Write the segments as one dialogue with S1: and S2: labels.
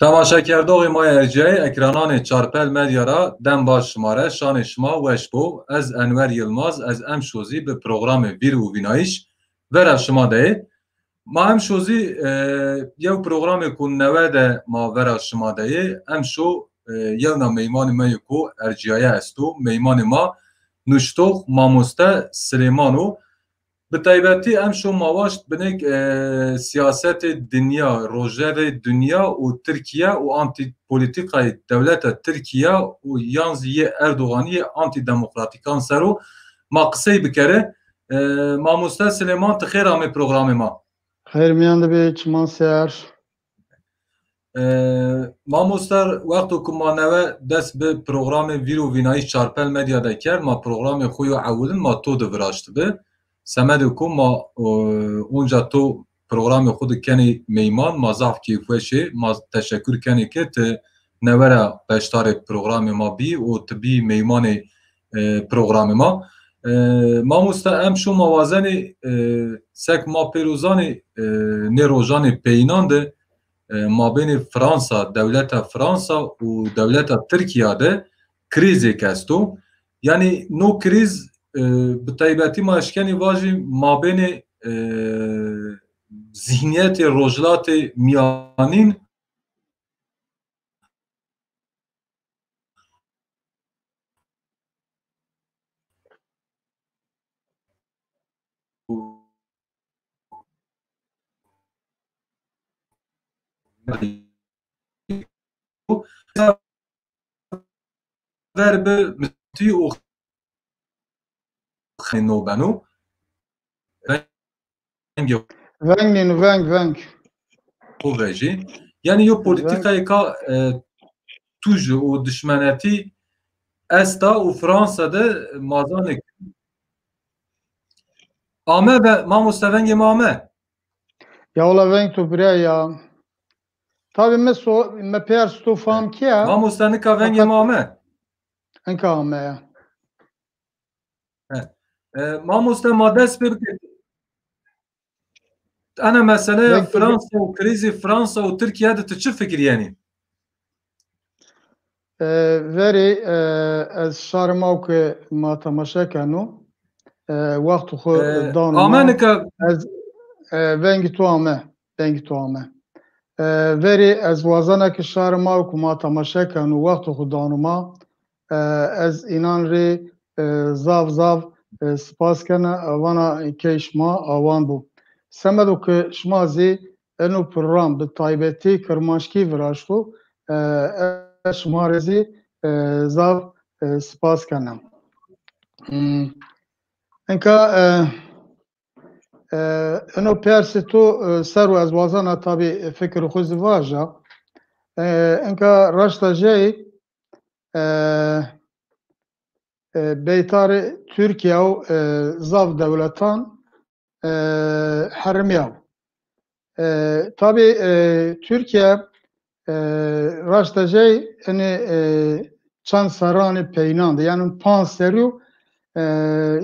S1: Temaşakerdogê ma erciyê ekrananê Çarpel Medya ra dem baş şimare şanê şima weş bo ez Enver Yılmaz ez em şozî bi programê Vîr û Vînayîş vera şima deyê. Ma em şozî yew programê ku neve de ma vera şima deyê em şo yewna meymanê me yê ku erciyaya est û meymanê ma Nuştox Mamoste Silêman û bi taybetî em şo mawaş binek siyasetê dinya, rojevê dinya û Tirkiye û antîpolitîkayê dewleta Tirkiye û yan zî yê Erdoganiyê antîdemokratîkan ser û ma qisey bikere. Mamoste Silêman ti xêr amê programê ma.
S2: Xêr miyan dibe çiman ser.
S1: Mamoster wextu ku ma neve dest bi programê Vîr û Vînayîş Çarpel Medya de ker ma programê xwe û ewilin ma to diviraşt be. Semedê ku ma onca to programê xwe dikenî meyman ma zaf kêfweşê ma teşekkür kenê ke ti nevera beşdarê programê ma bî û tu bî meymanê programê ma. Mamoste em şo mawazenê sek ma pêrozanê nê rojanê peyînan de mabênê Fransa, dewleta Fransa û dewleta Tirkiye de krîzek est û yanî no krîz bi taybetî ma eşkenî va jî mabênê zihniyetê rojhilatê miyanîn ver bi mitî û xênobeno
S2: Veng.
S1: xwe yani yo polîtîkayê ka tu ji û dişmenetî Esta û Fransa de mazanê ame ve mamoste vengê me ame.
S2: Ya ola veng tu biraya ya. Tabii me peyar stofam ki ya.
S1: Mamoste nika vengê me ame.
S2: Enka ame ya.
S1: Mamoste ma dest pê bike. Ana meseleya Fransa û krîzê Fransa û Tirkiye de tu çi fikir yenî?
S2: Verê ez şarma ke ma temaşa keno wextu xwe dan
S1: ame nika
S2: ez vengî tu ame. Verê ez wazanekî şarma ku ma temaşa keno wextu xwe danûma ez înan rê zav spas kene evana kê şima awan bû. Semedo ki şima zê eno program bi taybetî kirmanckî viraşto şima rezî zav spas kene. Enka eno persê to ser û ez wazana tabi fikir xwe zivaja enka raşta jeyê beytarê Türkiye û zav dewletan herimiya. Tabi Türkiye raşta jeyê enê çend seranê peynan de yani panserî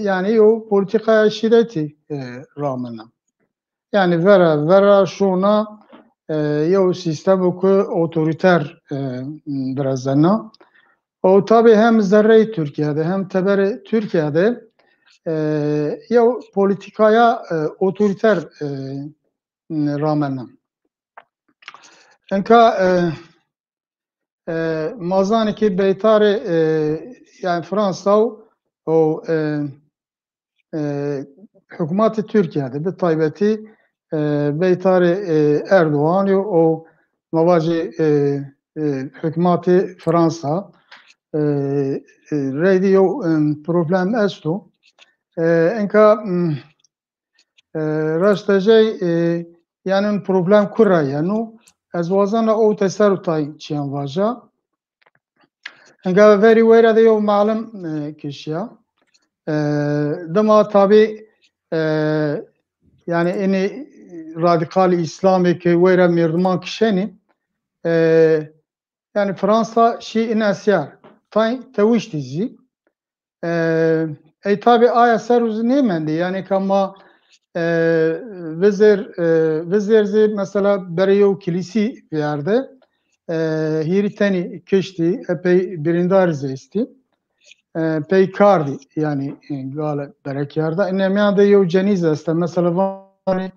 S2: yani o politikaya şiddeti rağmen. Yani vera şuna o sistem ku otoriter birazana. O tabi hem zerre Türkiye'de hem teberi Türkiye'de politikaya otoriter rağmen. Enka mazani ki beytarê yani Fransa o hükümeti Türkiye'de bir taybeti beytarê Erdoğan o mavacı hükümeti Fransa radio problem estu enka rastacay yani problem kura yani ez wazana o tesarrutay çiyan vaja enka very wera de yo malum kişiya dema tabi yani eni radikal İslami ki wera mirman kişeni yani Fransa şi inasyar tay tewiş dizi tabi aya seruz nemendi yani kama vezir mesela beriyo kilisi yerde hiriteni keşti epey birindar zesti pey kardi yani gale berekyarda inemya da yev ceniz est mesela vani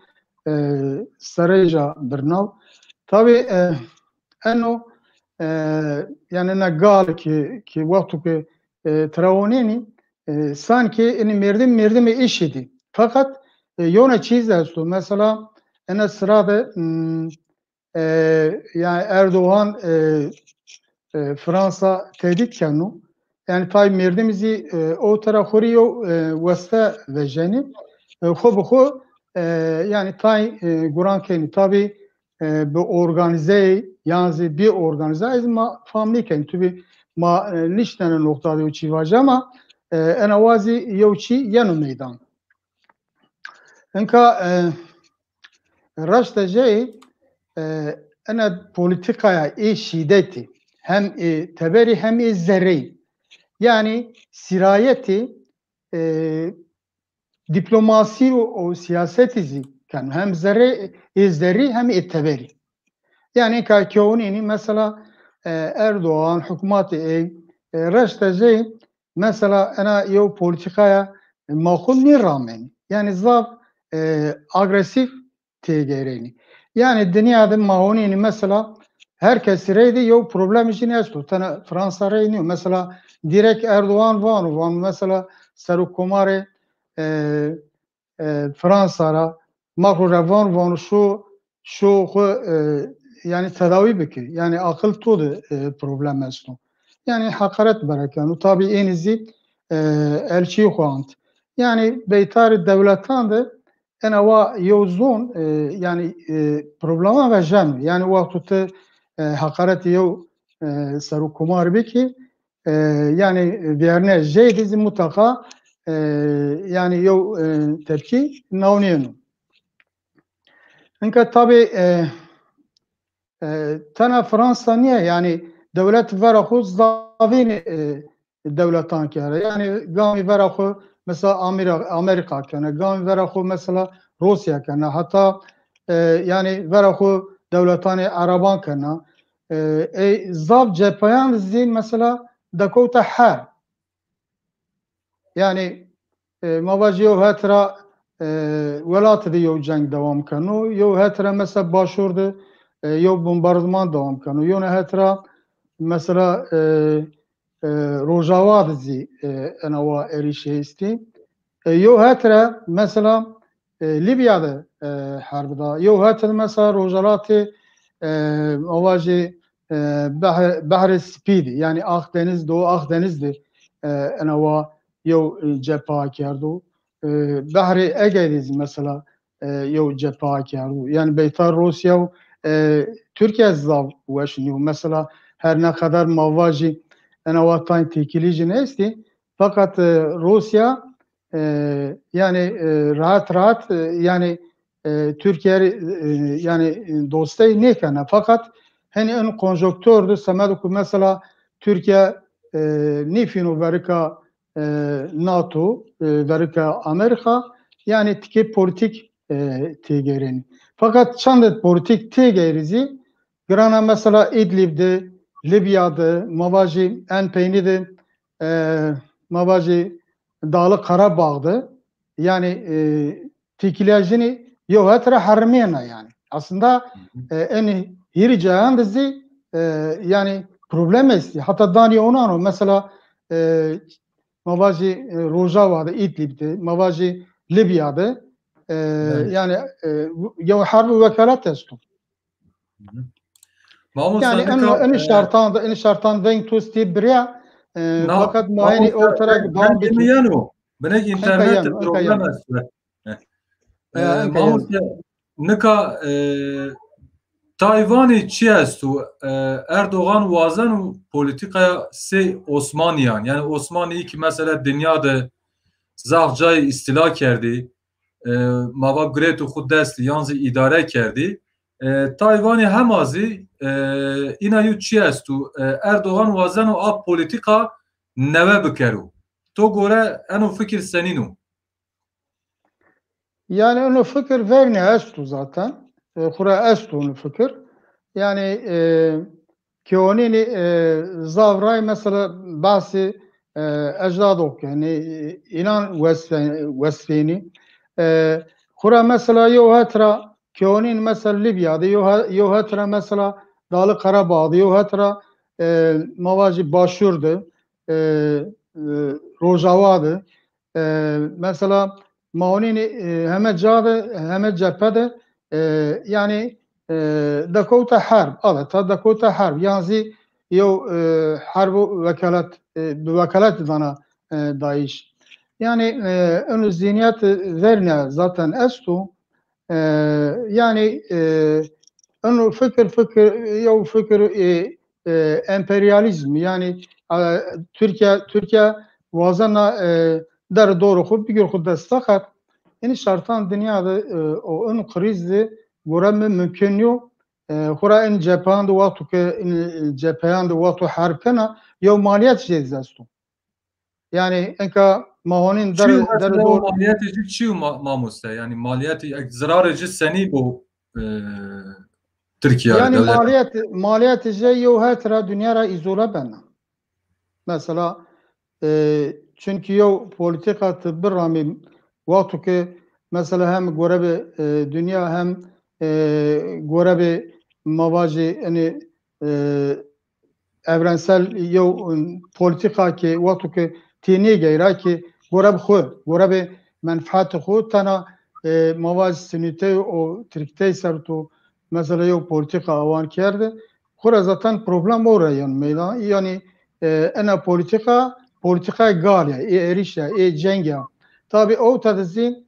S2: sareja birnav tabi eno yani ne gal ki vaktu ki travoneni sanki ini mirdim işidi fakat yona çiz est mesela ene sırada yani Erdoğan Fransa tehdit kenu yani tay mirdimizi o tarafuriyo veste vejeni xo yani tay guran keni tabi bu organize yani bir organize ama family keni tabi ma niştene noktada uçi var ama enawazi yoçi yenu meydan enka raştacı ana politikaya şiddeti hem teberi hem zerri yani sirayeti diplomasi o siyaseti kan hem zerri hem teberi yani kakyonini mesela Erdoğan hükümeti reştece mesela ana yo politikaya makul ni rağmen yani zav agresif tegereni yani dünyada mahonini mesela herkes reydi yok problem için esto tane Fransa reyni mesela direkt Erdoğan van mesela Seruk Komare Fransa'ra makro van şu yani tedavi beki yani akıl todu problem esto yani hakaret berekanu tabi en izi elçi huant yani beytar devletten de enava yozun yani problema ve jem yani vakti hakaret yev Seruk Komar beki yani verne jeydizi mutlaka yani yev tepki navniyenu. Çünkü tabi tane Fransa niye yani devlet verahu zavini devletan kere yani gami verahu mesela Amerika kene gami verahu mesela Rusya kene hatta yani verahu devletani Araban kene zav cephayan zin mesela dakota her yani mavajiyo hatra velat diyo cenk devam kanu yo hatra mesela başurdu yo bombardıman devam kanu yo ne hatra mesela Rojava dizi enava erişe isti yo hatra mesela Libya'da harbida yo hatra mesela Rojalatı avaji Bahri Spidi yani Akdeniz Doğu Akdeniz'di enava yo cepha kerdu Bahri Ege'diz mesela yo cepha kerdu yani beytar Rusya Türkiye zav veşniyor mesela her ne kadar mavaji enava tayin tekilici neyse fakat Rusya yani rahat yani Türkiye yani dostay ne kana fakat hani en konjonktürdü semedu mesela Türkiye nifinu verika NATO verika Amerika yani tike politik tegerin fakat çandet politik tegerizi grana mesela İdlib'de Libya'da mavaji en peynide mavaji Dağlı Karabağ'da yani tikilajini yo hatra harmiyana yani aslında en hiri cahan dizi yani problem esti hatta dani onano mesela mavaji Rojava'da İdlib'de mavaji Libya'da yani yo harbi vekalet estu yani en şartan denk tosti bria fakat muayene ortarak dağım
S1: biki benek internet problem estu Mahmut nika Tayvan'ı çi estu Erdoğan vazen politikaya se Osmaniyan yani Osmanlı'yı ki mesela dünyada zahcay istila kerdi mava gretu xud desti yanzi idare kerdi Tayvan'ı hem azı inayu çi estu Erdoğan vazen o politika neve bikeru to gore eno fikir seninu
S2: yani onu fikir verne estu zaten. Kura estu onu fikir. Yani كونيني زافراي مثلا باسي أجدادك يعني إنان وسفيني خورا مثلا يو هترا كونين مثلا ليبيا دي يو هترا مثلا دال قرباغ دي يو هترا مواجب باشور ده روجاوا ده مثلا ماونيني همه جاده همه جبهه يعني دكوتا حرب تا دكوتا حرب يعني يو حرب وكالات بوكالات دانا دايش يعني انه الزينيات ذرنا ذاتا استو يعني انه فكر يو فكر امبرياليزم يعني Türkiye vazana der doğru خود بگیر خود دستخط این شرطان دنیا ده او این کریزی گرم ممکن یو خورا این جپان دو وقتو که این جپان دو وقتو حرب کنه یا مالیت جدید استو yani انکا ماهونین در دور
S1: maliyeti çiğ mamuste yani maliyeti zararıcı seni bu Türkiye
S2: yani
S1: devlet.
S2: maliyet yo hatra dünya ra izole bena mesela çünkü yo politika tıbbı rami vaktu ki mesela hem görebe dünya hem görebe mavaji yani evrensel yo politika ki vaktu ki tini gayra ki görebe menfaat xu tana mavaji sinite o Türkiye sertu mesela yo politika avan kerdi kura zaten problem oraya yani meydan yani ana politika galya erişya cenga tabi o tadzi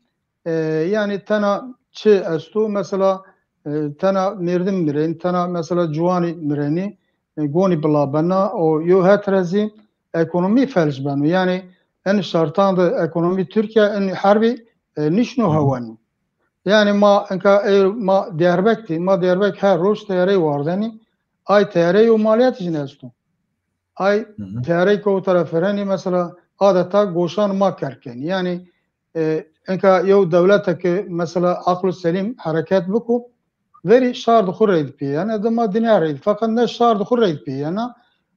S2: yani tana çi estu mesela tana mirdim miren tana mesela juani mireni goni blabana o yo hatrazi ekonomi felç banu yani en şartan da ekonomi Türkiye en harbi nişnu havan yani ma Diyarbakır her roş tayare vardani ay tayare o maliyet için estu ay tiyare ko taraflarını mesela adeta goşan makarken yani enka yo devlete ki mesela aklı selim hareket buku veri şardı khuraydı pi yani adama dinarıydı fakat ne şardı khuraydı pi yani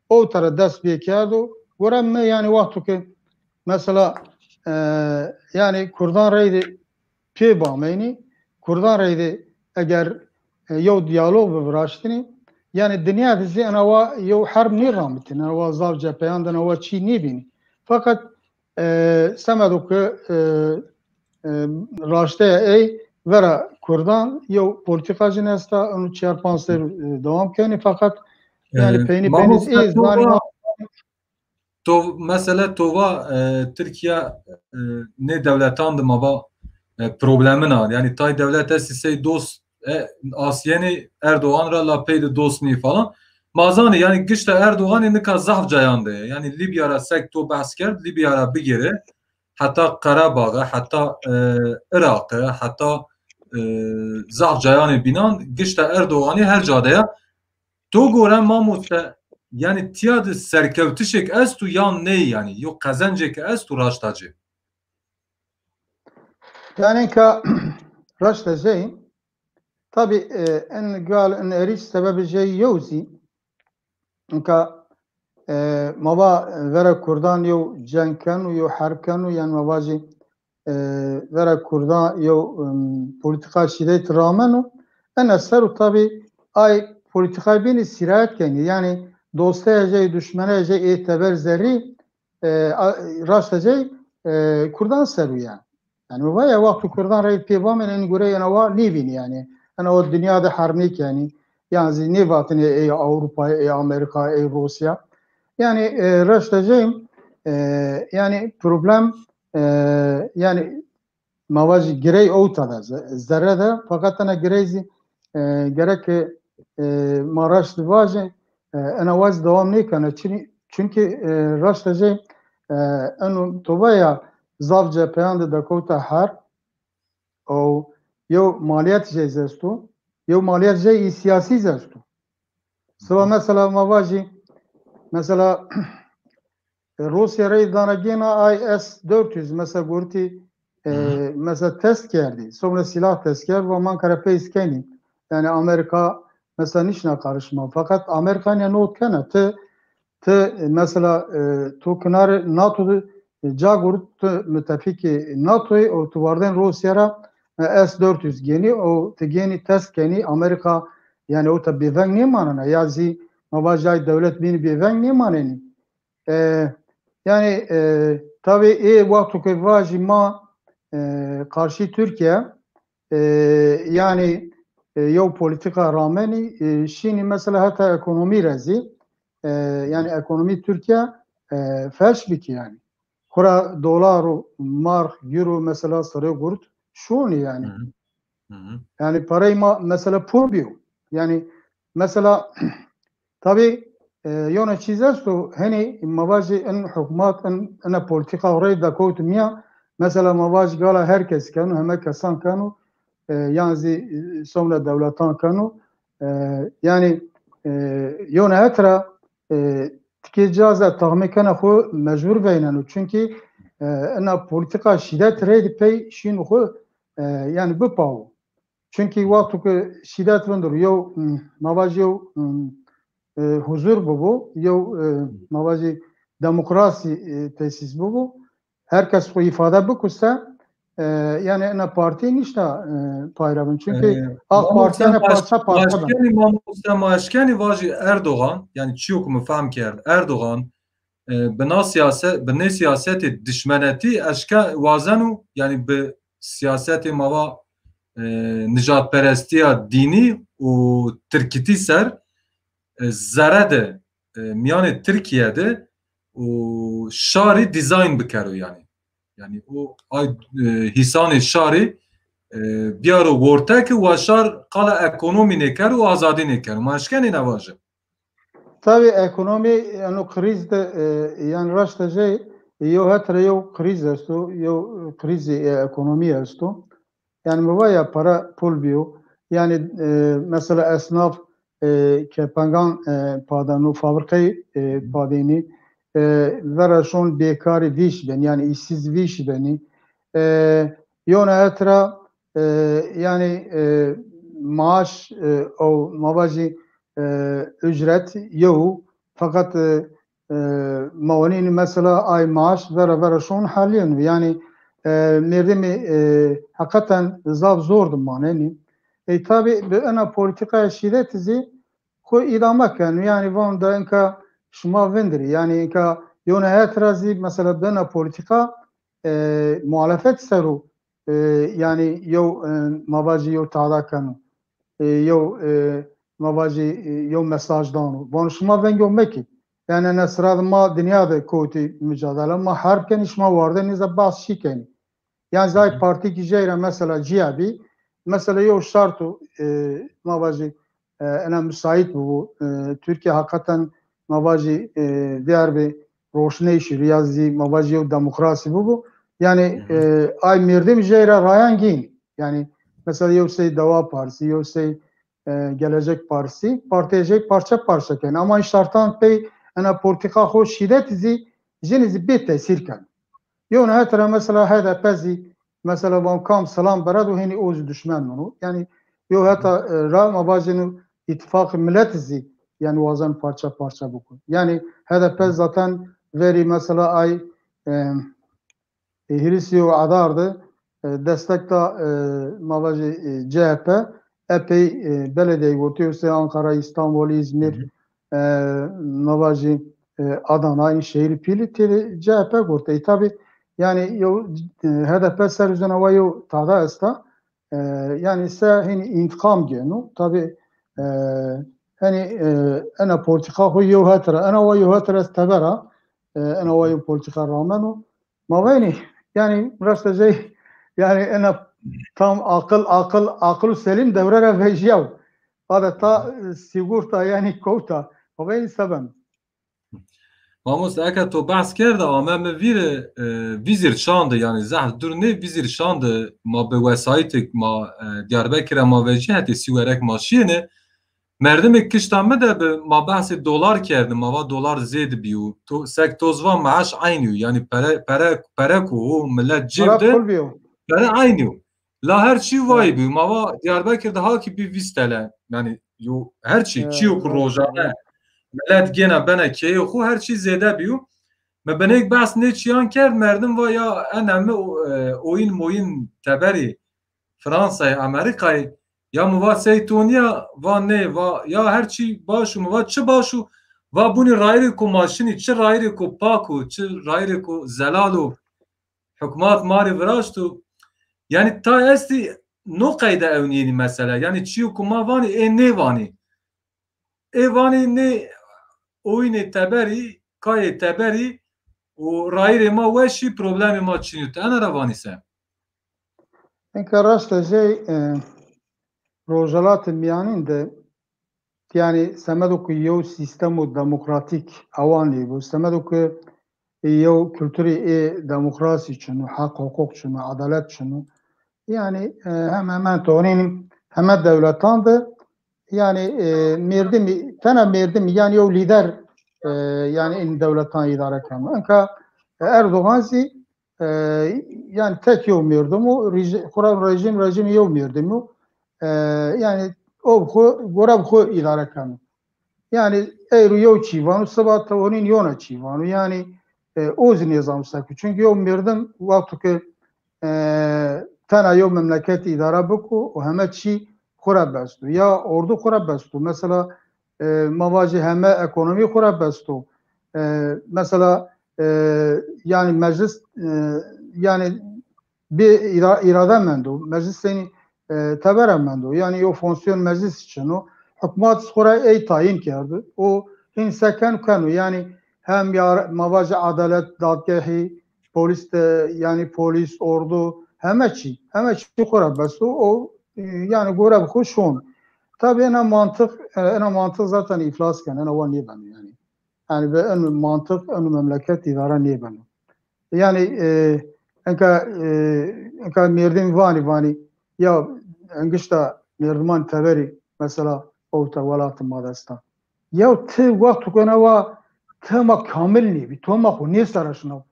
S2: o tara dest bir kağıdı göremme yani vaktu ki mesela yani Kurdan reydi pi bağmayni Kurdan reydi eğer yo diyalog bıraştını yani dünya dizi ana yo harb ni ramtin ana zav cepheyan da ana çi ni bini fakat semeduk raşte ey vera Kurdan yo politika jinesta onu 4-5 sene devam keni fakat yani peynir zani
S1: to mesela tova Türkiye ne devletan da mava problemin var yani tay devlet sise dost Asyeni Erdoğan ra la peyde dostni falan mazani yani güçte Erdoğan indi ka zaf cayandı yani Libya ra sekto basker Libya ra bigere hatta Karabağ'a hatta Irak'ı hatta zaf cayanı binan güçte Erdoğan'ı her cadeye to goren mamuste yani tiyadı serkevtişek estu yan ne yani yok kazancek estu raştacı
S2: yani ka raştacı tabi en gal en eriş sebebi şey yozi ka mava vera Kurdan yo cenken yo harken yani mavaji vera Kurdan yo politika şiddet rağmen en eser tabi ay politika beni sirayet kendi yani dostaya düşmana iteber zerri raştacı Kurdan seru yani yani vaya vakti Kurdan rayı pivamen en göre yani va nivin yani ana o dünyada harnik yani yani ne vatine Avrupa Amerika Rusya yani raştacağım yani problem yani mavaji girey outada zerrede fakat ana gireyzi gerek maraş divaje ana vaz devam ne kana çünkü raştacağım anu tobaya zav cepheyan da kota har o yo maliyet cezestu yo maliyet ce siyasi zestu sıva mesela mavaji mesela Rusya Reydanagena IS-400 mesela gurti mesela test geldi. Sonra silah test geldi ve Ankara Peyskeni. Yani Amerika mesela nişna karışma. Fakat Amerika'ya not kana te mesela tu kenar NATO cagur tu müttefiki NATO'yu o tu varden Rusya'ya S-400 geni o te geni test geni Amerika yani o tabi ben ne manana yazı mavajay devlet beni bir ben ne maneni yani tabi vakti ki vajı ma karşı Türkiye yani yo politika rameni şimdi mesela hatta ekonomi rezi yani ekonomi Türkiye felç biki yani. Kura dolar, mark, euro mesela sarı gurt şunu yani. Yani parayı mesela pul biyo. Yani mesela tabi yona çizerso hani mavaji en hükümet en politika orayı da koytmuyor. Mesela mavaji gala herkes kanu hemen kesan kanu yani sonra devletan kanu yani yona etra تكي جازة تغمي كان خو مجبور بيننا çünkü أنا politika şiddet reydi pey şin xo yani bu pav çünkü vakti ki şiddet vendur yo mavaji yo huzur bu yo mavaji demokrasi tesis bu herkes xo ifade bu kusta yani ana parti nişta payrabın çünkü AK Parti'ne parça parça
S1: Maşkeni vajı Erdoğan yani çok mu fahm kerd Erdoğan bina siyaset bine siyaseti düşmeneti eşka vazenu yani be siyaseti mava nijatperestiya dini o Türkiti ser zerede miyane Türkiye'de o şari dizayn bikero yani o ay hisan şari بیارو ورته که وشار قال اکونومی نکر و آزادی نکر ماشکنی نواجه
S2: tabi ekonomi yani kriz de yani raştaje yo hatra yo kriz esto yo krizi ekonomi esto yani muvaya para pul biyo yani mesela esnaf kepangan padanu fabrikayı padeni veraşon bekari viş ben yani işsiz viş beni yona hatra yani maaş o mabacı ücret yok fakat mavanini mesela ay maaş vera şun haliyen yani merdemi hakikaten zav zordum maneni tabi ana politika şiddetizi ko idamak yani van da enka şuma vendiri yani enka yona etirazı mesela bana politika muhalefet seru yani yo mavaji yo tada kanu yo mavaji yo mesaj danu bon şuma vengo meki yani nesrad ma dünyada koti mücadele ma harp ken işma vardı niza bas şikeni yani zay parti ki jeyra mesela cihabi mesela yo şartu mavaji ana müsait bu Türkiye hakikaten mavaji diğer bir roşneşi riyazi mavaji yo demokrasi bu yani ay mirdim jeyra rayangin yani mesela yo şey Deva Partisi yo şey Gelecek Partisi partiyecek parça parça ken ama şartan pey ana politika hoş şiddet izi jenizi bir tesir kan yo ne tara mesela hada pezi mesela ban kam salam baradu heni oz düşman munu yani yo hatta ra mabajinu ittifak millet izi yani vazan parça parça bu yani hada pez zaten veri mesela ay Hristiyo adardı. Destekta mavacı CHP epey belediye götürüyorsa Ankara, İstanbul, İzmir, mavacı Adana aynı şehir pili CHP götürdü. Tabi yani HDP serüzen havayı tada esta yani ise hani intikam genu tabi hani ana politika huyu hatra ana vayu hatra tabara ana vayu politika ramenu maveni yani burası şey yani en tam akıl selim devrere veciyav adeta sigurta yani kota o ben istemem.
S1: Mamus eka to bahs kerda ama me vizir şandı yani zah dur ne vizir şandı ma be vesaitik ma Diyarbakır'a ma veciheti siverek maşine merdemek kiştamı da be ma bahsi dolar kerdi ma dolar zed biyu to sektozva maaş aynı yani para ku millet cebde para aynı la her şey vay bi ma Diyarbakır'da halki bir 20 TL yani یو هرچی چیو که روزانه ملت گینا بنا که خو هرچی زیاده بیو مبنیک بحث نه چیان کرد مردم و یا انم اوین موین تبری فرانسای امریکای یا مواد سیتونیا و نه و یا هرچی باشو مواد چه باشو و بونی رایری کو ماشینی چه رایری کو پاکو چه رایری کو زلالو حکومت ماری وراشتو yani ta esti no kayda evniyeni mesela yani çiyo kuma vani ne vani vani ne oyne teberi kay teberi o rayre ma weşi problemi ma çinüt ana ravani se
S2: Enka rasta şey rojalat miyanin de yani semedo ku yew sistemo demokratik avani bu semedo ku yew kültürü demokrasi çunu hak hukuk çunu adalet çunu yani hemen tonin hemen devletan da yani merdim tane merdim yani yew lider yani in devletan idare kama enka Erdoğan'si yani tek yew merdim o kuran rejim yew merdim o yani o gorab xo idare kama yani eğri yew çivanu sabah tonin yona çivanu yani oz nizam sakı çünkü yew merdim vakti ki tane yew memleket idare buku o hemen çi خورا بستو یا اردو خورا بستو مثلا مواجه همه اکونومی خورا بستو مثلا yani meclis yani bir irade mendo meclis seni teberen mendo yani o fonksiyon meclis için o hükümet skora tayin kerdi o inseken kanu yani hem ya mavaje adalet dadgehi polis de yani polis ordu hemeçi skora besto o yani görev kuşun tabii en mantık zaten iflas yani en o niye ben yani ve en mantık en memleket idare niye ben yani enka merdim vani ya engişta merdiman teveri mesela orta valatı madastan ya te vaktu kana va tema kamil niye bir tema ko niye saraşına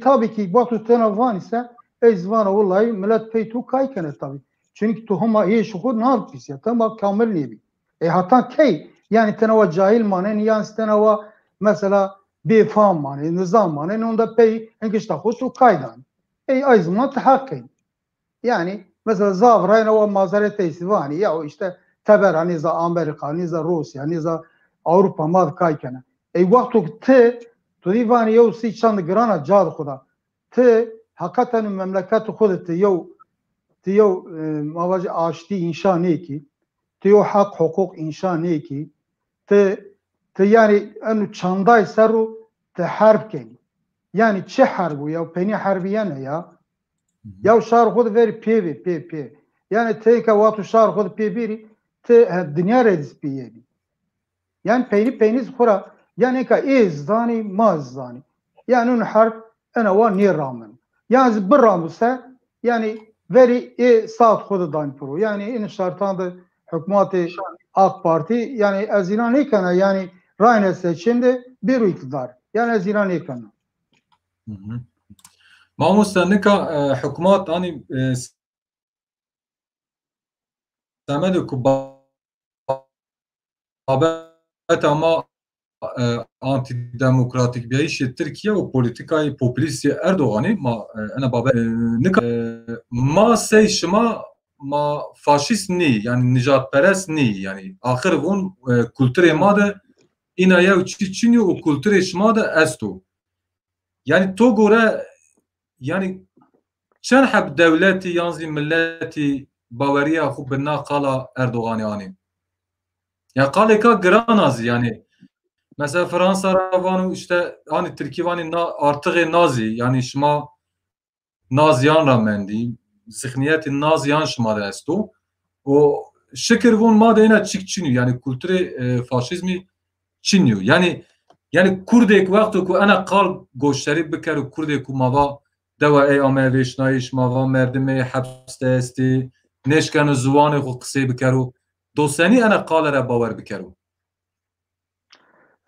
S2: tabii ki vaktu tena van ise ezvana vallahi millet peytu kaykene tabii çünkü tuhuma iyi şukur ne yapmış ya tema kamil niye bir hatta key yani tenava cahil manen yani tenava mesela befam manen nizam manen onda pey engişta hutu kaydan ay zaman tahakkın yani mesela zavrayna o mazeret istivani ya işte tebera niza Amerika niza Rusya niza Avrupa mad kaykene vaktu te tu divani yew si çand grana cad xuda te hakikaten memleket xudete yew mavaji aşti inşa neki te yew hak hukuk inşa neki te yani enu çanday seru te harp keni yani çi harbu ya peni harbiyane ya şar xud ver pe yani te ka watu şar xud pe biri te dünya redis piyedi yani peynir xura yani ka zani maz zani yani un harp ana wa ni ramen yani bir ramsa yani veri saat xud dan pro yani in şartan da hükümeti AK Parti yani azilan ekana yani rayne seçimde bir iktidar yani azilan ekana
S1: Mamusta nika hükümet hani semedo ku babet ama antidemokratik bir iş Türkiye o politikayı popülist Erdoğan'ı ma ana baba nika ma seyşma ma faşist ni yani nijatperest ni yani ahir vun kültüre ma da ina ya çiçini o kültüre şma da esto yani to göre yani çen hep devleti yanzi milleti bavariya xub bina qala Erdoğan yani ya qaleka granaz yani mesela Fransa ravanı işte hani Türkiye hani artığı nazi yani şma naziyan ramendi zihniyeti naziyan şma da esto o şekir vun madena çıkçınıyor yani kültüre faşizmi çiniyor yani Kurdek vakti ku ana qal goşeri bikar Kurdek ku mava deva ey ama veşnayiş mava merdime hapste esti neşkan zuvanı ku qise bikaru dosani ana qalera bawer bikaru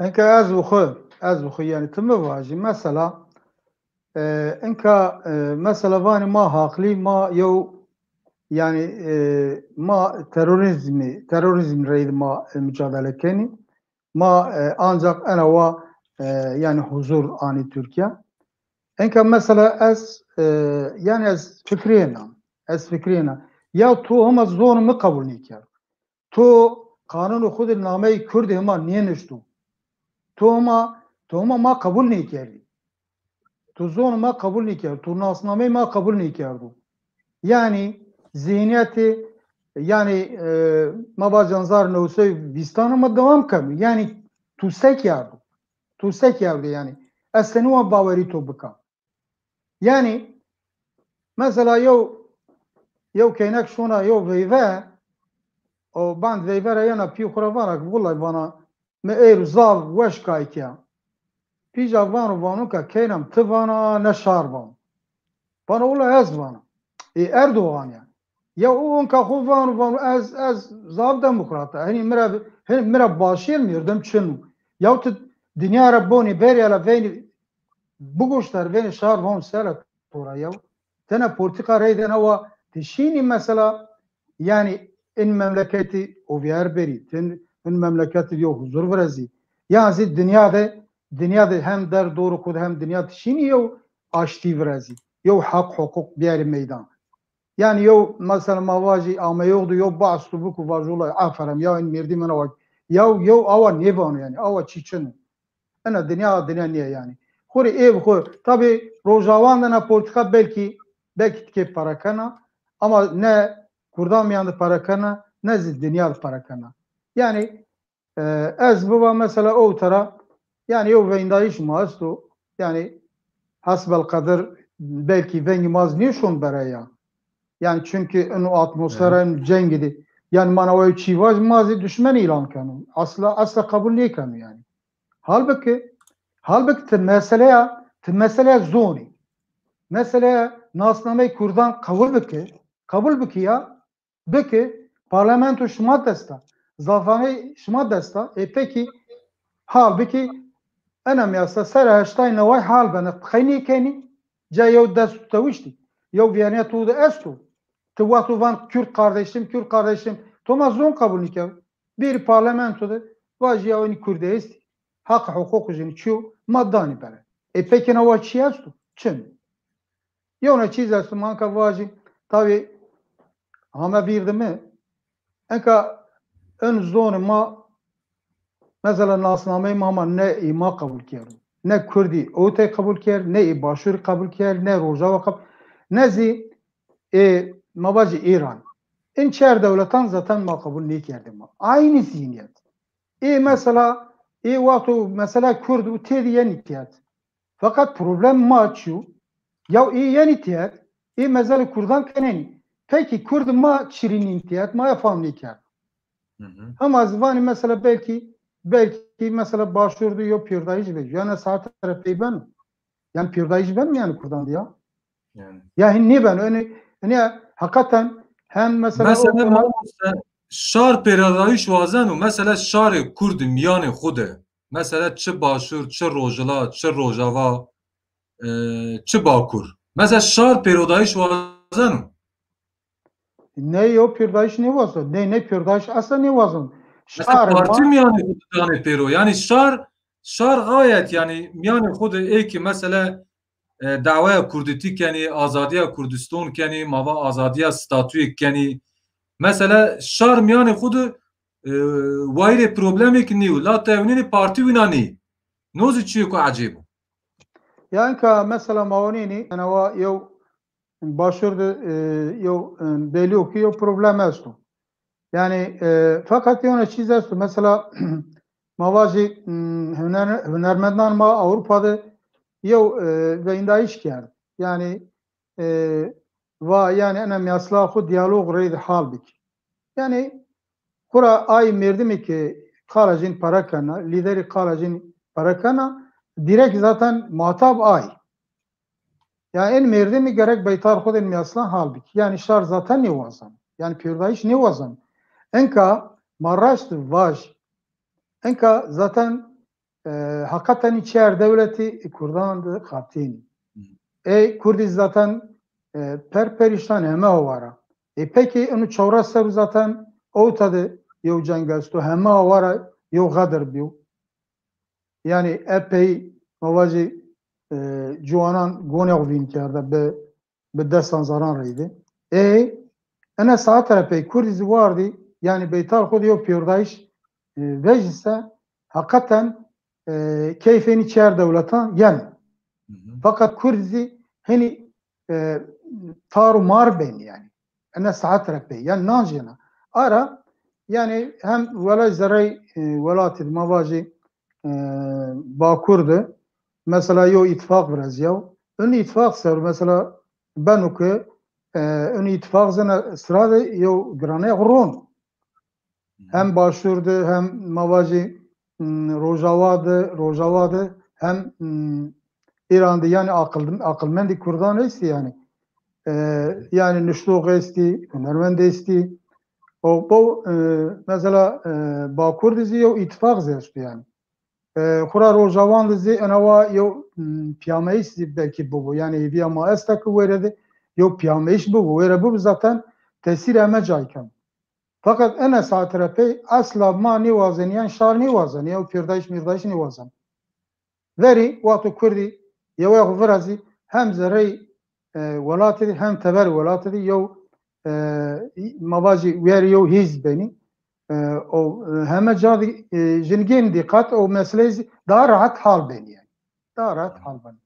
S2: enka az bu yani tımı vaji mesela enka mesela vani ma hakli ma yew yani ma terörizm reyd ma mücadele keni ma ancak ana wa yani huzur ani Türkiye. Enka mesela yani fikriyena ya tu hama zonumu kabul nikar. Tu kanunu khud name Kürt hama niye niştu? Tu hama ma kabul nikari. Tu zonumu kabul nikar. Tu nasname ma kabul nikardu. Yani zihniyeti yani mabacanzar newse vistanı mı devam kırmıyor. Yani tusek yardı. Tusek yardı yani. Esenu baveri to bıkam. Yani mesela yo kaynak şuna yo veyve o band veyvera yana pi khuravarak vallahi bana me er zav weş kaykia. Pija vanu ka kaynam tıvana ne şarvan. Bana ola ez vana. Erdoğan yani. Ya o onka vanu ez zav demokrata. Hani mera başır mı yordum çün. Ya tu dünya rabboni beriyala veni buguşlar veni şarvan sera tora ya. Tena politika reyden hava tişini mesela yani in memleketi o yer beri. In memleketi yok huzur verezi. Yani dünyada hem der doğru kod hem dünya tişini yok açtı verezi. Yok hak hukuk bir yer meydan. Yani yok mesela mavaji ama yokdu yok bazı bu kuvajula aferem ya in mirdi mena vak. Yok ava ne banu yani ava çiçin. Ana dünya niye yani. Khuri ev tabi Rojavandana politika belki tike parakana ama ne Kurdan yandı parakana ne dünya parakana. Yani ez baba mesela o tara yani o veyndayış maasto yani hasbel kader belki vengi maz niye şun beraya. Yani çünkü o atmosferin cengidi. Yani bana o çivaj mazi düşman ilan kanun. Asla kabul değil kanun yani. Halbuki meseleye zoni. Meseleye nasname Kurdan kabul biki ya biki parlamento şuma desta zafane şuma desta peki halbuki enem yasa sera heştay nevay hal bana tkayni keni cayo dest tavişti yo viyane tu da estu tu vatu van Kürt kardeşim Thomas zon kabul nikah bir parlamentoda vajiya oni Kürdeist hak hukuk jini çu maddani bere peki neva çi estu çin ya ona çiz estu manka vaji tabi ama bir de mi enka ön zonu ma mesela nasname ama ne ima kabul kere ne Kürdi ote kabul kere ne Başur kabul kere ne Rojava kabul ne zi mabacı İran in çer devletan zaten ma kabul ne kerdi ma aynı zihniyet mesela vatu mesela Kürt u tedi yenitiyat fakat problem ma açıyor ya yenitiyat mesela Kürdan keneni peki Kürt ma çirin intiyat ma yapam ne kerdi ama zvani mesela belki mesela başvurdu yok pirdayıcı ve yani saat tarafı ben yani pirdayıcı ben mi yani Kur'an diye yani ne ben hani hakikaten hem mesela
S1: şar peradayış vazen mesela şar Kurdum yani xude mesela çi Başur çi Rojava çi Rojava çi Bakur mesela şar peradayış vazen
S2: ne yok pirdayış ne vazın ne pirdayış asla ne vazın
S1: parti yani pero yani şar gayet yani xud ki mesela davaya Kurditi keni azadiya Kurdistan keni mava azadiya statüyü keni mesela şar xud vayre problemi ki la tevnini parti winani nozi çiyo ku acib
S2: yani ka mesela mavanini ana yo başvurdu yo belli okuyor problem esto yani fakat yana çiz esto mesela mavaji hünermendan ma Avrupa'da yo ve iş kerdi yani va yani enem yaslahu diyalog reyd halbik yani kura ay merdim ki karacın parakana lideri karacın parakana direkt zaten muhatap ay yani en merdim gerek beytar khud en yaslah halbik yani şar zaten ne vazan yani pirdayış ne vazan enka maraşt vaj enka zaten hakikaten içer devleti Kurdan'dı Katini. Kurdi zaten perperişan heme ovara. Peki onu çavra ser zaten o tadı yo cengastu hema vara yo gadar biyo. Yani epey mavacı Juanan Gonevin kerda be destan zaran reydi. Ana saat epey Kurdiz vardı. Yani beytar xود yo piyordaş vecise hakikaten keyfini çer devletan yani. Fakat Kurdizi hani taru mar ben yani. Ana saat epey yani nanjena. Ara yani hem vela zeray velatid mavacı Bakur'du. Mesela yo ittifak biraz ya. Ön ittifak ser mesela ben oku ön ittifak zana sırada yo grane ron. Hem başvurdu hem mavacı Rojavadı hem İran'da yani akılmendi Kurdan esti yani. Yani nüşluğu esti, Hünermendi esti. O bu mesela Bakur dizi yo ittifak zerstu yani. Xura rojavan dizi anava yo piyameyiş belki bu yani bir ama estak veredi yo piyameyiş bu vere bu zaten tesir eme cayken. Fakat en saat rapi asla ma ni vazeniyan şar ni vazan ya pirdaş mirdaş ni vazan. Veri vakti Kurdi ya ve verazi hem zerey velatı hem teber velatı yo mavaji veri yo hiz beni o همه جا جنگین دقت o meseleyi daha rahat hal ben yani. Daha rahat hal ben.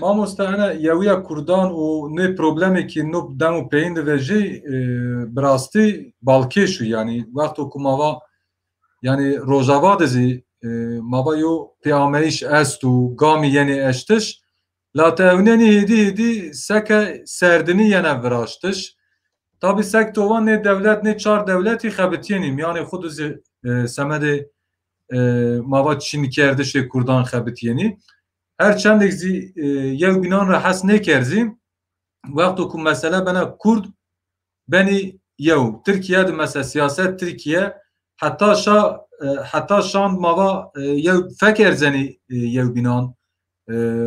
S1: Mamosta hene yewiya Kurdan û ne problemekî nû dem û peyên divêjî bi rastî balkêş û yani wexto ku mava yani Rojava dizî mava yo peyameyîş est û gamî yenê eştiş la te ewnenî hêdî hêdî seke serdinî yene viraştiş. Tabi sek tovan ne devlet ne çar devleti xebitiyenim yani xud dizî semedê mava Çîn kerdişê Kurdan xebitiyeni. Her çendek zî yew bînan re hes nekerzî wexto ku mesele bena Kurd benî yew Tirkiye di mesela siyaset Tirkiye heta şand mava yew feker zenî yew bînan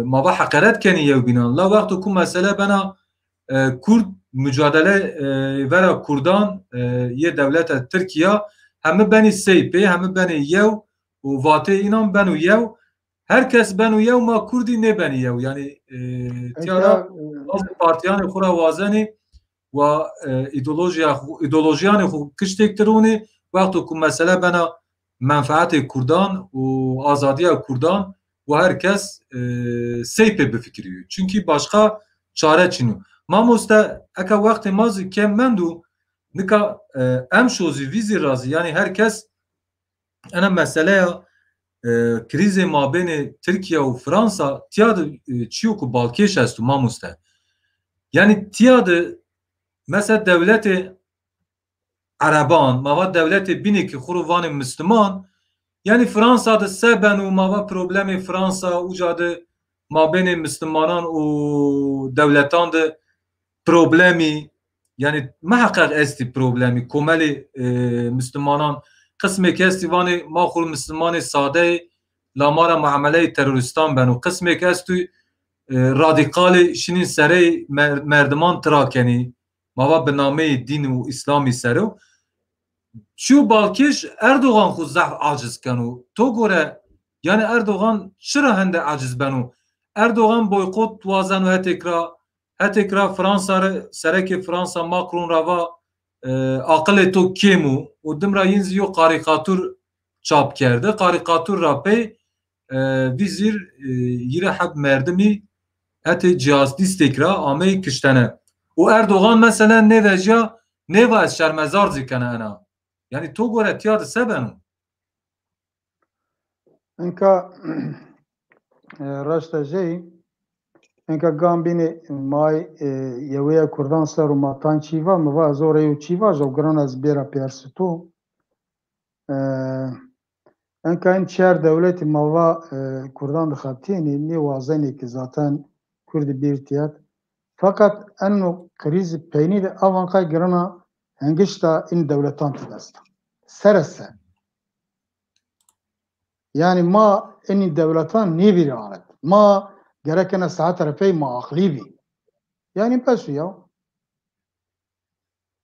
S1: mava heqeret kenî yew bînan la wexto ku mesele bena Kurd mücadele vera Kurdan ye devleta Tirkiye hemi benî seypê hemi benî yew û vatê înan ben û yew herkes ben û yew ma Kurdî nê benî yew yani tiyara bazı partiyanê xwe ra wazenî ve îdeolojiyanê xwe kiştêk tirûnê wexto ku mesele bena menfaetê Kurdan û azadiya Kurdan ve herkes seypê bifikiriyo. Çünkü başka çare çînû. Mamoste eka wextê ma zî kem mend û nika em şozî vî zî razî yani herkes ena meseleya krizê mabênê Tirkiye û Fransa tiya di çîyo ku balkêş est û mamoste. Yani tiya di mesela devletê Ereban mava devletê binekî xwe vanê Müslüman yani Fransa di se ben û mava problemê Fransa ûca di mabênê Müslümanan û devletan di problemî yani meheqeq estî problemî komelê Müslümanan qismeke estî vanê ma xwe Müslümanê sadeyê lamara muameleyê teröristan ben û qismeke estî radikalê şinîn serê merdiman tirakenî mava bi nameyê dîn û İslamî sero çû balkêş Erdogan xwe zeh aciz ken û to gore yani Erdogan çira hende aciz ben û Erdogan boykot wazen û hetekra Fransa re serekê Fransa Macron rava aqilê to kêm û dimra yên zî yo karîkatûr çap kerde karîkatûr ra pey vî zîr yîre heb merdimî hetê cihazlîstek ra ameyê kiştene û Erdogan mesela nevejiya neva ez şermezar zîkene ena yani to gore tiya di se ben û
S2: Enka raşta jey enka gambînê may yewiya Kurdan ser û matan çîva miva zorê û çîva ji giran ez bêra piyasito enka em çer devletê mava Kurdan dixebitînê nê wazenekî zaten Kurdî bîrtiyat fakat en kriz peynî de avanka girana hengişta in devletan tidesta serese yani ma in devletan nî alet ma gerekene saat repey ma aklî bî yani peşu ya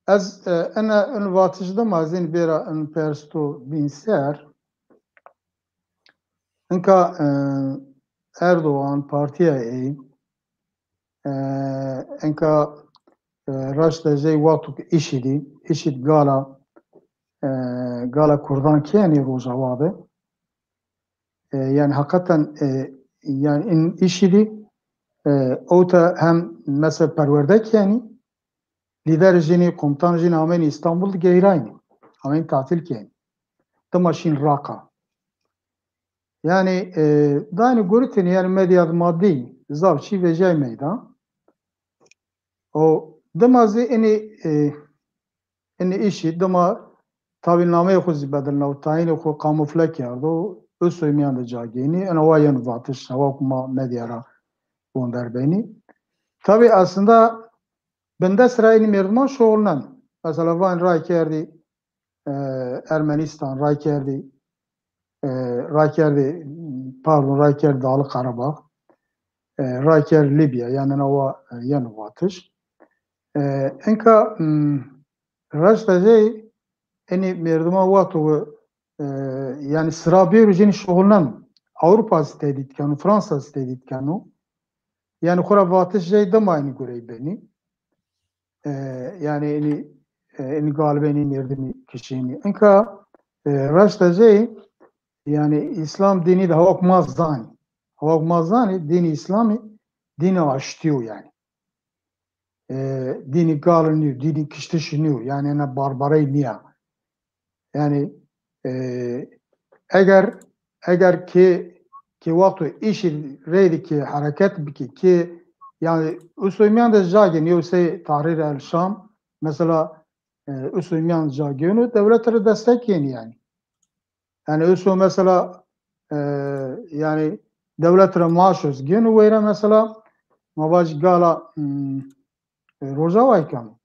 S2: از انا واتش دم ازین بیرا ان پرستو بینسر انکا اردوغان پارتیا ای انکا راشد جای وقتو ایشید قالا کردان کیانی روجاوابه yani hakikaten yani in işidi o da hem mesela perverdek yani lider jini komutan jini amen İstanbul geyrayni amen tatil ki da maşin raka yani dani gurutin yani medya maddi zavçi ve jay meydan o damazi ini işi dama tabilname xuzi bedel o tayin xu kamufle kardo ösöymyan da cageni ana vayan vatış hava kuma medyara gönder beni. Tabi aslında bende sırayını merdiman şoğlunan mesela Van ray kerdi Ermenistan ray kerdi pardon ray kerdi Dağlı Karabağ ray kerdi Libya yani nova yan vatış enka rastacı eni merdiman vatu yani sıra bir rücini şoğlunan Avrupa stedit kanu Fransa stedit kanu yani kuravatış şey damayını görey beni yani eni galibeni merdimi kişini enka rastacı yani İslam dini de havak mazdani dini İslami dini aştıyor yani dini galiniyor dini kiştişiniyor yani ena barbarayı niye yani eğer ki vakti işi reydi ki hareket biki ki yani Üseymiyan da jagin yoksa Tahrir el Şam mesela Üseymiyan jaginu devletleri destek yeni yani Üsey mesela yani devletleri maaşız genu veyre mesela mabaj gala Rojava kan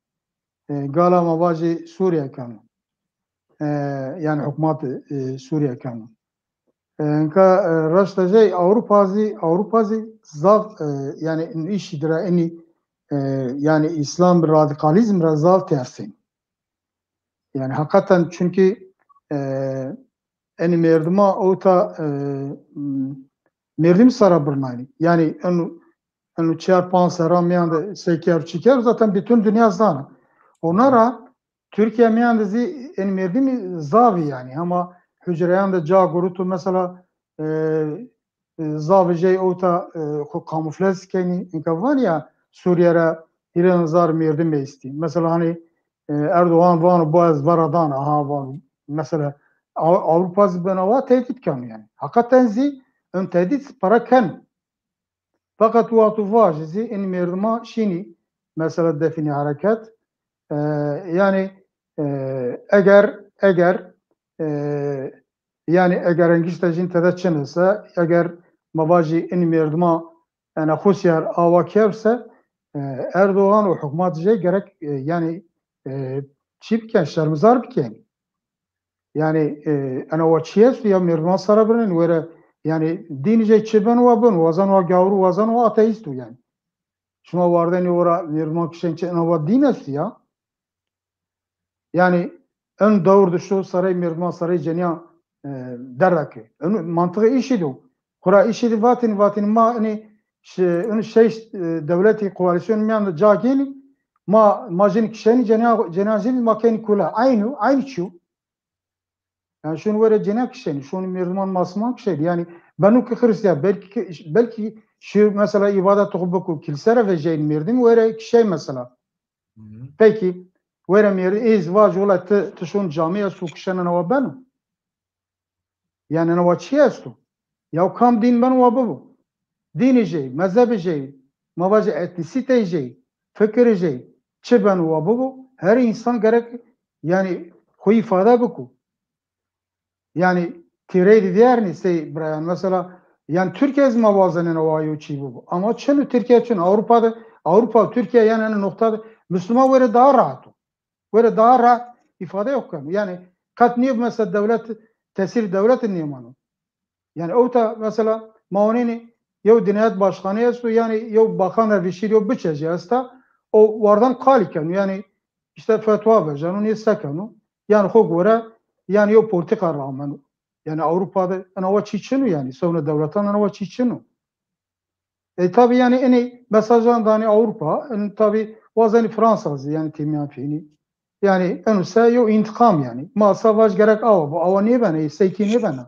S2: gala mabaj Suriye kan yani hükümet Suriye kan Enka rastacı Avrupa'zı zav yani işidir yani İslam radikalizm zav tersin. Yani hakikaten çünkü eni merdima ota merdim sarabırnayni. Yani enu çar pansara miyanda seker çiker zaten bütün dünya zan. Onlara Türkiye miyandızi eni merdim zavi yani ama hücreyan da ca gurutu mesela zavıcay ota kamuflaj keni inka var ya Suriye'ye İran zar merdim isti. Mesela hani Erdoğan vanu boğaz varadan aha vanu mesela Avrupa benava tehdit kan yani. Hakikaten ön tehdit para kan. Fakat vatu vajizi en merdima şini mesela defini hareket yani eğer yani eğer engiştejin tedetçenirse eğer mabaji en merdima yani husyar avakevse Erdoğan o hükümetçiye gerek yani çipken şermizar biken yani ana o çiyes ya merdima sarabının vere yani dinice çiben vabın vazan o gavru vazan o ateistu yani şuna vardı ne ora merdima kişen o dines ya yani ön davurdu şu saray merdima saray cenya derraki ön mantığı işidi o kura işidi vatin ma hani devleti koalisyon miyan cageni majin kişeni cenazeli makeni kula aynı şu yani şunu böyle cenab kişeni şunu merdiman masman kişeni yani ben ki Hristiyan belki şu mesela ibadet okubu kilisere ve ceyn merdim böyle kişi mesela peki böyle merdim izvac ola tuşun camiye su kişenen o ben yani ne vaçiyestu ya kam din ben o bu dini jey, mezhebi jey, mabacı etnisite jey, fikri jey, çi ben o bu her insan gerek yani o ifade bu. Yani tireydi diğer neyse Brian mesela yani Türkiye mavazenin o ayuçi bu. Ama çün Türkiye için Avrupa Türkiye yani noktada Müslüman böyle daha rahat. Böyle daha rahat ifade yok yani kat niye mesela tesir devletin niyemanı. Yani o da mesela maonini Yew Dinayet Başkanı yani yew bakan revişir yew biçece asta o vardan kaliken yani işte fetva vereceksin, niye sekenu? Yani o göre yani o politika rağmen yani Avrupa'da ana o çiçinu yani sonra devletten ana o çiçinu. Tabi yani en mesajdan da hani Avrupa tabi bazen Fransa'sı yani timyan fini. Yani en ise yo intikam yani. Ma savaş gerek ava bu ava niye bana? Seykini bana.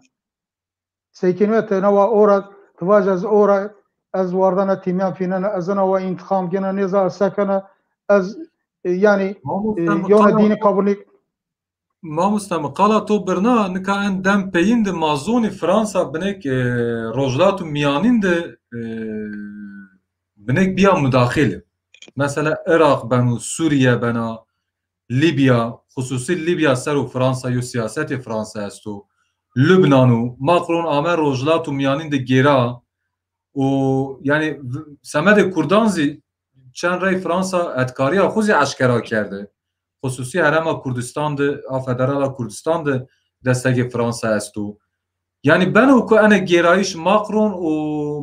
S2: Seykini ve tenava ora tvaj az ora az vardana timyan fini az ana ve intikam gene neza sakana az yani yona dini kabul
S1: Mamoste qala to birna nika en dem peyin de mazoni Fransa binek rojlat û miyanîn de binek biya müdaxil. Mesela Irak beno, Suriye bena, Libya, hususi Libya ser û Fransa yo siyasetê Fransa est û Lübnan û Macron amer rojlat û miyanîn de gêra û yani semedê Kurdan zî çend rey Fransa etkariya xwe zî eşkera kerde. Hususi Herema Kurdistan de a Federala Kurdistan de destekê Fransa est û yani beno ku ene gêrayîş Macron û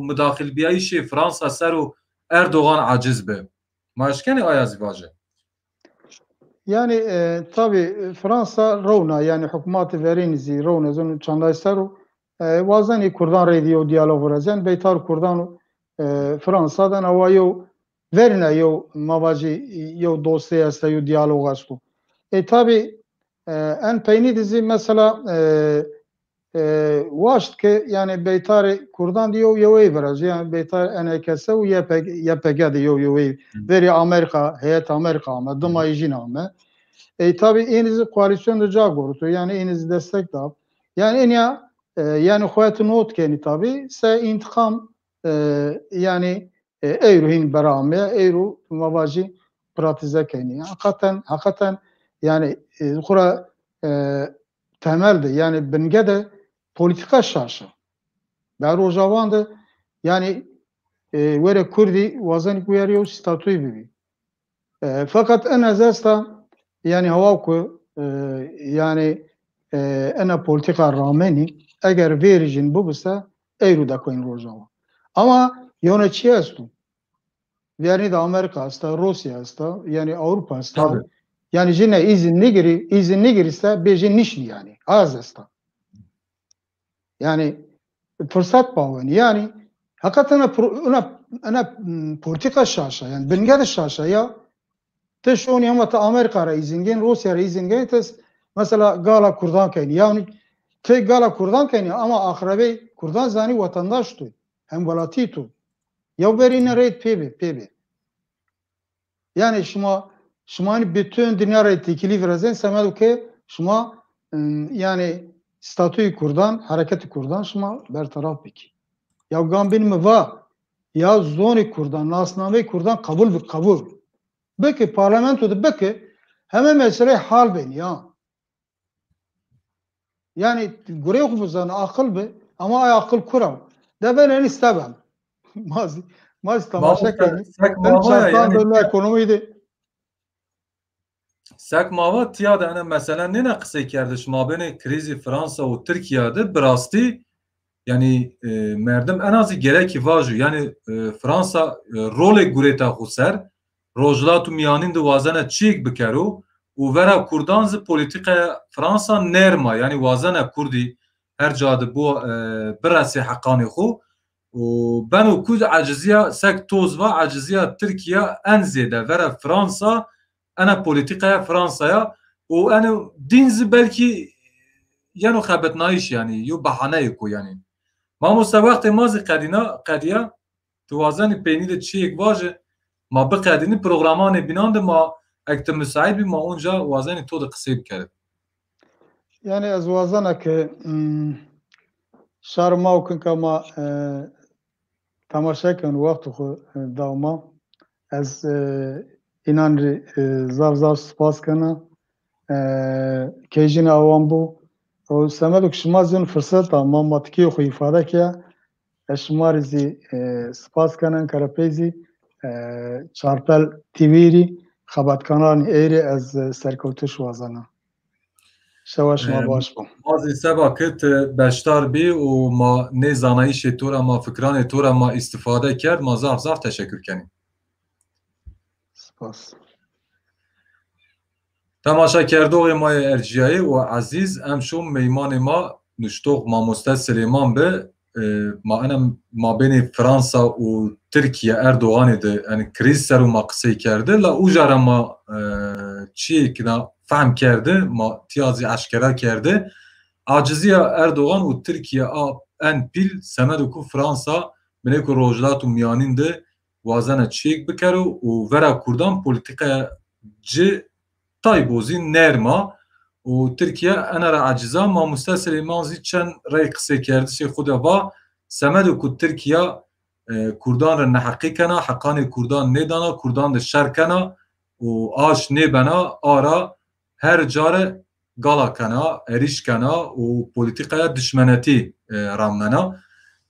S1: müdaxilbiyayîşê Fransa ser û Erdogan aciz be. Ma eşkenê aya zîvaje.
S2: Yani tabi Fransa rona yani hükümet verinizi rona zon çandaysaru vazani Kurdan radio diyalog verazen beytar Kurdan Fransa'dan avayo verine yo mavaji yo dosya esta yo diyalog aşku. Tabi en peyni dizi mesela vaşt ki yani beytar Kurdan diyor yo veraj yani beytar enekese u YPG diyor yo veri Amerika heyet Amerika ama dımayıcın ama tabi enizi koalisyon da cagorutu yani enizi destek da yani en ya yani kuvveti not keni tabi se intikam yani Eyruhin berameye Eyru mavaji pratize keni hakikaten yani kura temelde yani bengede politika şaşı ben rojavandı yani vere Kurdi vazan kuyarıyor statüyü bibi fakat en azesta yani hava ku yani ana politika rağmeni eğer vericin bu bise Eyru da koyun rojava ama yönetici estu yani da Amerika hasta Rusya hasta yani Avrupa hasta yani yine izinli girirse bejin nişli yani az hasta yani fırsat bağını yani hakikaten ana politika şaşa yani bengade şaşa ya teşoni ama ta Amerika ra izingen Rusya ra izingen tes mesela gala Kurdan kayni yani te gala Kurdan kayni ama akrabe Kurdan zani vatandaştı hem velatiytu ya verine reyt pebe yani şuma bütün dünya ra tekili verazen semadu ke şuma yani statüyü Kurdan hareketi Kurdan şuma bertaraf biki ya gambin mi va ya zoni Kurdan nasname Kurdan kabul Beki parlamentoda beki hemen mesele hal ben ya. Yani göre okumuzdan akıl be ama ay akıl kuram. Da ben en istemem. Mazi tamaşa keni. Ben çarpan dönme ekonomiydi.
S1: Sek mava tiya da ene mesela ne kısa kardeş mabene krizi Fransa ve Türkiye'de birasti yani merdim en azı gerek vaju yani Fransa role gureta huser rojlat û miyanîn di wazene çêk bikero û vera Kurdan ji polîtîkaya Fransa nerma yani wazene Kurdî her ca di bo birasê heqanê xwe û beno ku eciziya sek toz va eciziya Tirkiye en zêde vera Fransa ene polîtîkaya Fransaya û ene dîn zî belkî yeno xebetnayîş yani yo behaneyê ku yani mamoste wextê ma zî qediya tu wazenî peynî de çêk vaje ma biqedînî programanê bînan de ma ek te müsait bî ma onca wazenî to de qisê bikere.
S2: Yani ez wazana ki şar mawkin ka ma temaşekin wextu xwe dawma ez inan rê zav spas kena kêjîna awan bû û semedok şima zîn firseta mamatikiyê xwe îfade kiye ez şima rê zî spas kenin kerepê zî Çarpel TV'ri xebatkananê êrê ez serkewtî wazana. Şewa şima baş bû.
S1: Mazî seba kit beşdar bî û ma nê zanayîşê to re ma fikranê to re ma îstifade kerd ma zav teşekkür kenî.
S2: Spas.
S1: تماشا کردوغ ما ارجیایی و عزیز امشو میمان ما نشتوغ ماموسته سلیمان به ما بین فرانسا و ترکیه اردوغانی ده یعنی کریز سر و ما قصه کرده لا او جاره ما چیه که فهم کرده ما تیازی اشکره کرده عاجزی اردوغان و ترکیه ان پیل سمد و فرانسا بینه که روجلات و میانین ده وازن چیک بکرو و ورا کردان پولیتیکا جه تایبوزی نرما و ترکیه انا را عجزا ما مستسلی مانزی چند رای قصه کرده سی خود و سمد و که ترکیه کردان را نحقی کنا حقان کردان ندانا کردان ده شر کنا و آش نبنا آرا هر جار گالا کنا اریش کنا و پولیتیقا دشمنتی رامننا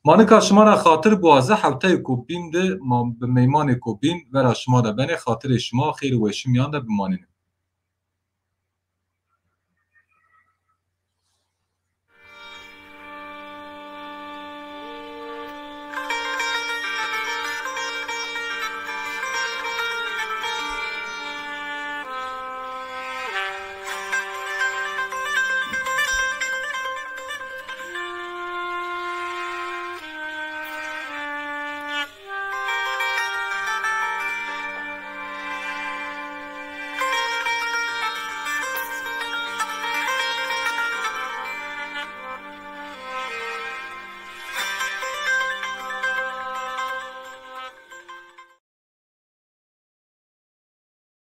S1: مانکا شما را خاطر بوازه حوته کوبین ده ما به میمان کوبین ورا شما ده بین خاطر شما خیر و شمیان ده بمانین